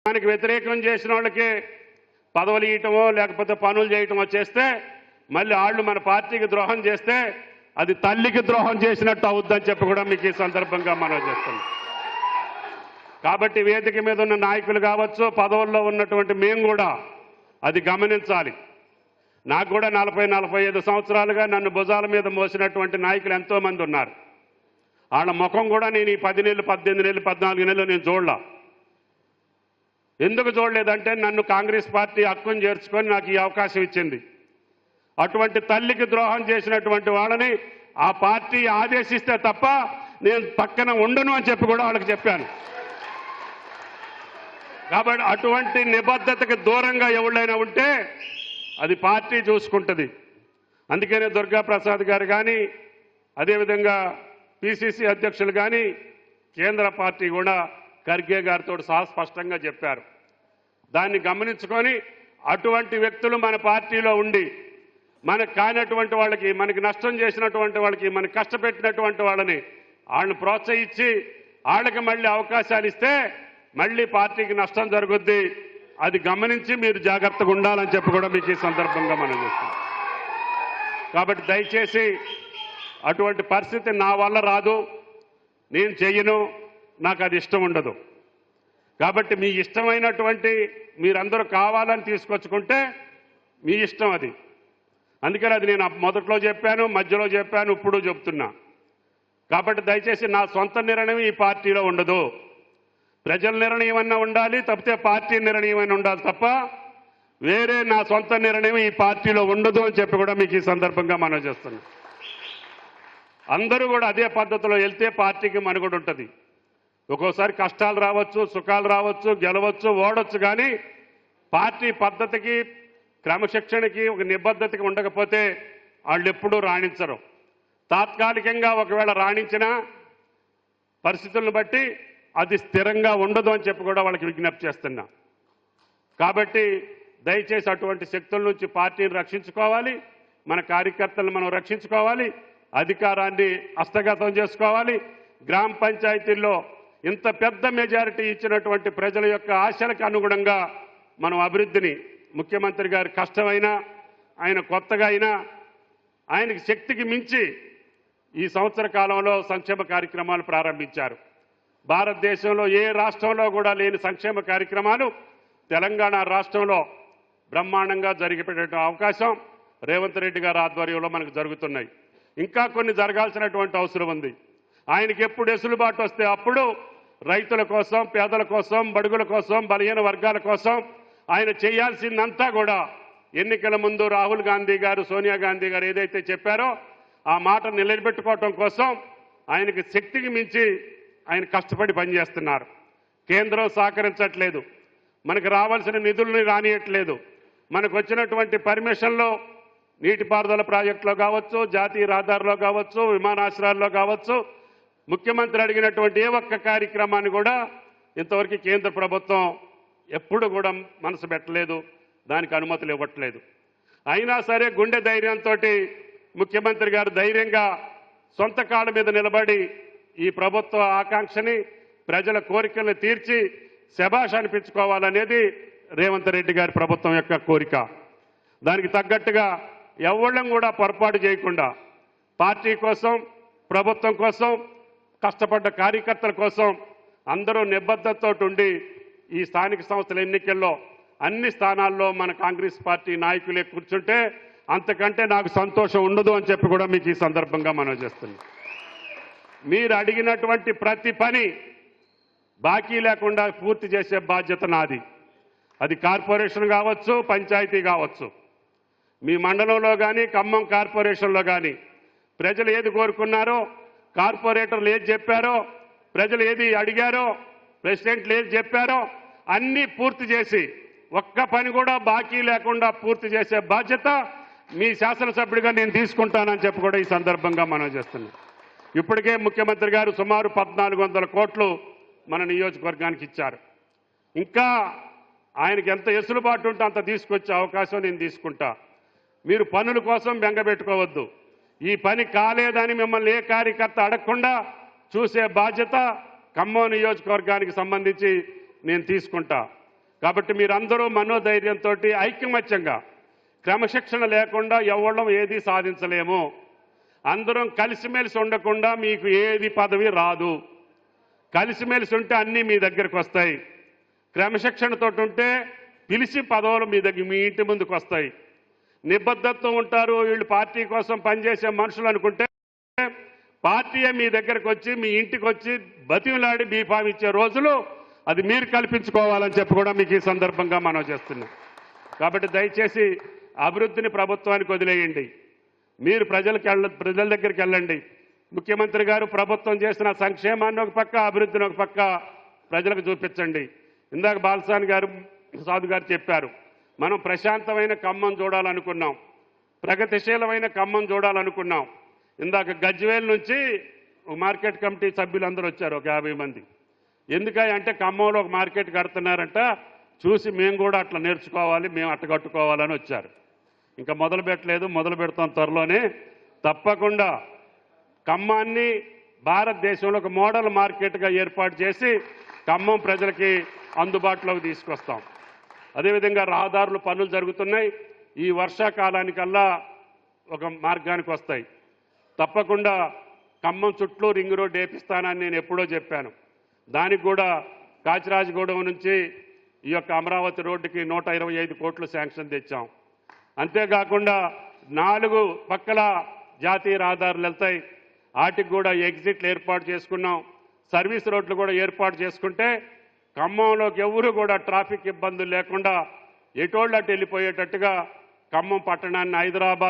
దానికి వ్యతిరేకం చేసిన వాళ్ళకి పదవులు ఇవ్వటమో లేకపోతే పనులు చేయటమో చేస్తే మళ్ళీ వాళ్ళు మన పార్టీకి ద్రోహం చేస్తే అది తల్లికి ద్రోహం చేసినట్టు అవుద్దని చెప్పి కూడా మీకు ఈ సందర్భంగా మనం చేస్తున్నాం. కాబట్టి వేదిక మీద ఉన్న నాయకులు కావచ్చు, పదవుల్లో ఉన్నటువంటి మేము కూడా అది గమనించాలి. నాకు కూడా 40-45 సంవత్సరాలుగా నన్ను భుజాల మీద మోసినటువంటి నాయకులు ఎంతోమంది ఉన్నారు. వాళ్ళ ముఖం కూడా నేను ఈ 10 నెలలు, 18 నెలలు, 14 నెలలు నేను చూడలా. ఎందుకు చూడలేదంటే నన్ను కాంగ్రెస్ పార్టీ హక్కును చేర్చుకొని నాకు ఈ అవకాశం ఇచ్చింది. అటువంటి తల్లికి ద్రోహం చేసినటువంటి వాళ్ళని ఆ పార్టీ ఆదేశిస్తే తప్ప నేను పక్కన ఉండను అని చెప్పి కూడా వాళ్ళకి చెప్పాను. కాబట్టి అటువంటి నిబద్ధతకు దూరంగా ఎవరైనా ఉంటే అది పార్టీ చూసుకుంటుంది. అందుకనే దుర్గా ప్రసాద్ గారు కానీ, అదేవిధంగా పిసిసి అధ్యక్షులు కానీ, కేంద్ర పార్టీ కూడా ఖర్గే గారితో సహా స్పష్టంగా చెప్పారు. దాన్ని గమనించుకొని అటువంటి వ్యక్తులు మన పార్టీలో ఉండి మనకు కానటువంటి వాళ్ళకి, మనకి నష్టం చేసినటువంటి వాళ్ళకి, మనకి కష్టపెట్టినటువంటి వాళ్ళని ప్రోత్సహించి వాళ్ళకి మళ్ళీ అవకాశాలు ఇస్తే మళ్ళీ పార్టీకి నష్టం జరుగుద్ది. అది గమనించి మీరు జాగ్రత్తగా ఉండాలని చెప్పి కూడా మీకు ఈ సందర్భంగా మనం చేస్తున్నాం. కాబట్టి దయచేసి అటువంటి పరిస్థితి నా వల్ల రాదు, నేను చెయ్యను, నాకు అది ఇష్టం ఉండదు. కాబట్టి మీ ఇష్టమైనటువంటి మీరందరూ కావాలని తీసుకొచ్చుకుంటే మీ ఇష్టం అది. అందుకని అది నేను మొదట్లో చెప్పాను, మధ్యలో చెప్పాను, ఇప్పుడు చెప్తున్నా. కాబట్టి దయచేసి నా సొంత నిర్ణయం ఈ పార్టీలో ఉండదు. ప్రజల నిర్ణయం అన్నా ఉండాలి, తప్పితే పార్టీ నిర్ణయం అయినా ఉండాలి తప్ప వేరే నా సొంత నిర్ణయం ఈ పార్టీలో ఉండదు అని చెప్పి కూడా మీకు ఈ సందర్భంగా మనం చేస్తున్నాం. అందరూ కూడా అదే పద్ధతిలో వెళ్తే పార్టీకి మనుగడ ఉంటుంది. ఒక్కోసారి కష్టాలు రావచ్చు, సుఖాలు రావచ్చు, గెలవచ్చు, ఓడొచ్చు, కానీ పార్టీ పద్ధతికి, క్రమశిక్షణకి, ఒక నిబద్ధతకి ఉండకపోతే వాళ్ళు ఎప్పుడూ రాణించరు. తాత్కాలికంగా ఒకవేళ రాణించిన పరిస్థితులను బట్టి అది స్థిరంగా ఉండదు అని చెప్పి కూడా వాళ్ళకి విజ్ఞప్తి చేస్తున్నా. కాబట్టి దయచేసి అటువంటి శక్తుల నుంచి పార్టీని రక్షించుకోవాలి, మన కార్యకర్తలను మనం రక్షించుకోవాలి, అధికారాన్ని హస్తగతం చేసుకోవాలి. గ్రామ పంచాయతీల్లో ఇంత పెద్ద మెజారిటీ ఇచ్చినటువంటి ప్రజల యొక్క ఆశలకు అనుగుణంగా మనం అభివృద్ధిని, ముఖ్యమంత్రి గారి కష్టమైనా, ఆయన కొత్తగా అయినా, ఆయనకి శక్తికి మించి ఈ సంవత్సర కాలంలో సంక్షేమ కార్యక్రమాలు ప్రారంభించారు. భారతదేశంలో ఏ రాష్ట్రంలో కూడా లేని సంక్షేమ కార్యక్రమాలు తెలంగాణ రాష్ట్రంలో బ్రహ్మాండంగా జరిగిపెట్టే అవకాశం రేవంత్ రెడ్డి గారి ఆధ్వర్యంలో మనకు జరుగుతున్నాయి. ఇంకా కొన్ని జరగాల్సినటువంటి అవసరం ఉంది. ఆయనకి ఎప్పుడు వెసులుబాటు వస్తే అప్పుడు రైతుల కోసం, పేదల కోసం, బడుగుల కోసం, బలహీన వర్గాల కోసం ఆయన చేయాల్సిందంతా కూడా ఎన్నికల ముందు రాహుల్ గాంధీ గారు, సోనియా గాంధీ గారు ఏదైతే చెప్పారో ఆ మాట నిలబెట్టుకోవటం కోసం ఆయనకి శక్తికి మించి ఆయన కష్టపడి పనిచేస్తున్నారు. కేంద్రం సహకరించట్లేదు, మనకు రావాల్సిన నిధులని రానియట్లేదు. మనకు వచ్చినటువంటి పర్మిషన్లో నీటిపారుదల ప్రాజెక్టులో కావచ్చు, జాతీయ రహదారిలో కావచ్చు, విమానాశ్రయాల్లో కావచ్చు, ముఖ్యమంత్రి అడిగినటువంటి ఏ ఒక్క కార్యక్రమాన్ని కూడా ఇంతవరకు కేంద్ర ప్రభుత్వం ఎప్పుడు కూడా మనసు పెట్టలేదు, దానికి అనుమతులు ఇవ్వట్లేదు. అయినా సరే గుండె ధైర్యంతో ముఖ్యమంత్రి గారు ధైర్యంగా సొంత కాళ్ళ మీద నిలబడి ఈ ప్రభుత్వ ఆకాంక్షని, ప్రజల కోరికలను తీర్చి శభాష్ అనిపించుకోవాలనేది రేవంత్ రెడ్డి గారి ప్రభుత్వం యొక్క కోరిక. దానికి తగ్గట్టుగా ఎవళ్ళం కూడా పొరపాటు చేయకుండా పార్టీ కోసం, ప్రభుత్వం కోసం, కష్టపడ్డ కార్యకర్తల కోసం అందరూ నిబద్ధతతో ఉండి ఈ స్థానిక సంస్థల ఎన్నికల్లో అన్ని స్థానాల్లో మన కాంగ్రెస్ పార్టీ నాయకులే కూర్చుంటే అంతకంటే నాకు సంతోషం ఉండదు అని చెప్పి కూడా మీకు ఈ సందర్భంగా మనం చేస్తున్నాం. మీరు అడిగినటువంటి ప్రతి పని బాకీ లేకుండా పూర్తి చేసే బాధ్యత నాది. అది కార్పొరేషన్ కావచ్చు, పంచాయతీ కావచ్చు. మీ మండలంలో కానీ, ఖమ్మం కార్పొరేషన్లో కానీ ప్రజలు ఏది కోరుకున్నారో, కార్పొరేటర్లు ఏది చెప్పారో, ప్రజలు ఏది అడిగారో, ప్రెసిడెంట్లు ఏది చెప్పారో అన్నీ పూర్తి చేసి ఒక్క పని కూడా బాకీ లేకుండా పూర్తి చేసే బాధ్యత మీ శాసనసభ్యుడిగా నేను తీసుకుంటానని చెప్పి కూడా ఈ సందర్భంగా మనం చేస్తున్నాం. ఇప్పటికే ముఖ్యమంత్రి గారు సుమారు 1400 కోట్లు మన నియోజకవర్గానికి ఇచ్చారు. ఇంకా ఆయనకి ఎంత వెసులుబాటు ఉంటే అంత తీసుకొచ్చే అవకాశం నేను తీసుకుంటా. మీరు పనుల కోసం బెంగపెట్టుకోవద్దు. ఈ పని కాలేదని మిమ్మల్ని ఏ కార్యకర్త అడగకుండా చూసే బాధ్యత ఖమ్మం నియోజకవర్గానికి సంబంధించి నేను తీసుకుంటా. కాబట్టి మీరందరూ మనోధైర్యంతో ఐకమత్యంగా క్రమశిక్షణ లేకుండా ఎవళ్ళం ఏది సాధించలేము. అందరం కలిసిమెలిసి ఉండకుండా మీకు ఏది పదవి రాదు. కలిసిమెలిసి ఉంటే అన్నీ మీ దగ్గరకు వస్తాయి. క్రమశిక్షణతో ఉంటే పిలిచి పదవులు మీ ఇంటి ముందుకు వస్తాయి. నిబద్ధతతో ఉంటారు వీళ్ళు పార్టీ కోసం పనిచేసే మనుషులు అనుకుంటే పార్టీయే మీ దగ్గరకు వచ్చి మీ ఇంటికి వచ్చి బతిమలాడి బీఫామ్ ఇచ్చే రోజులు అది మీరు కల్పించుకోవాలని చెప్పి కూడా మీకు ఈ సందర్భంగా మనం చేస్తున్నాం. కాబట్టి దయచేసి అభివృద్ధిని ప్రభుత్వానికి వదిలేయండి. మీరు ప్రజల దగ్గరికి వెళ్ళండి. ముఖ్యమంత్రి గారు ప్రభుత్వం చేసిన సంక్షేమాన్ని ఒక పక్క, అభివృద్ధిని ఒక పక్క ప్రజలకు చూపించండి. ఇందాక బాలసాని గారు సాధు గారు చెప్పారు, మనం ప్రశాంతమైన ఖమ్మం చూడాలనుకున్నాం, ప్రగతిశీలమైన ఖమ్మం చూడాలనుకున్నాం. ఇందాక గజ్వేల్ నుంచి మార్కెట్ కమిటీ సభ్యులందరూ వచ్చారు, ఒక 50 మంది. ఎందుకంటే ఖమ్మంలో ఒక మార్కెట్ కడుతున్నారంట, చూసి మేము కూడా అట్లా నేర్చుకోవాలి, మేము అట్ట కట్టుకోవాలని వచ్చారు. ఇంకా మొదలు పెట్టలేదు, మొదలు పెడతాం త్వరలోనే. తప్పకుండా ఖమ్మాన్ని భారతదేశంలో ఒక మోడల్ మార్కెట్గా ఏర్పాటు చేసి ఖమ్మం ప్రజలకి అందుబాటులోకి తీసుకొస్తాం. అదేవిధంగా రహదారులు పనులు జరుగుతున్నాయి, ఈ వర్షాకాలానికల్లా ఒక మార్గానికి వస్తాయి. తప్పకుండా ఖమ్మం చుట్టూ రింగ్ రోడ్ వేపిస్తానని నేను ఎప్పుడో చెప్పాను. దానికి కూడా కాచిరాజగూడెం నుంచి ఈ యొక్క అమరావతి రోడ్డుకి 125 కోట్లు శాంక్షన్ తెచ్చాం. అంతేకాకుండా 4 పక్కల జాతీయ రహదారులు వెళ్తాయి, వాటికి కూడా ఎగ్జిట్లు ఏర్పాటు చేసుకున్నాం. సర్వీస్ రోడ్లు కూడా ఏర్పాటు చేసుకుంటే ఖమ్మంలోకి ఎవరు కూడా ట్రాఫిక్ ఇబ్బందులు లేకుండా ఎటోళ్ళు అటు వెళ్ళిపోయేటట్టుగా ఖమ్మం పట్టణాన్ని హైదరాబాద్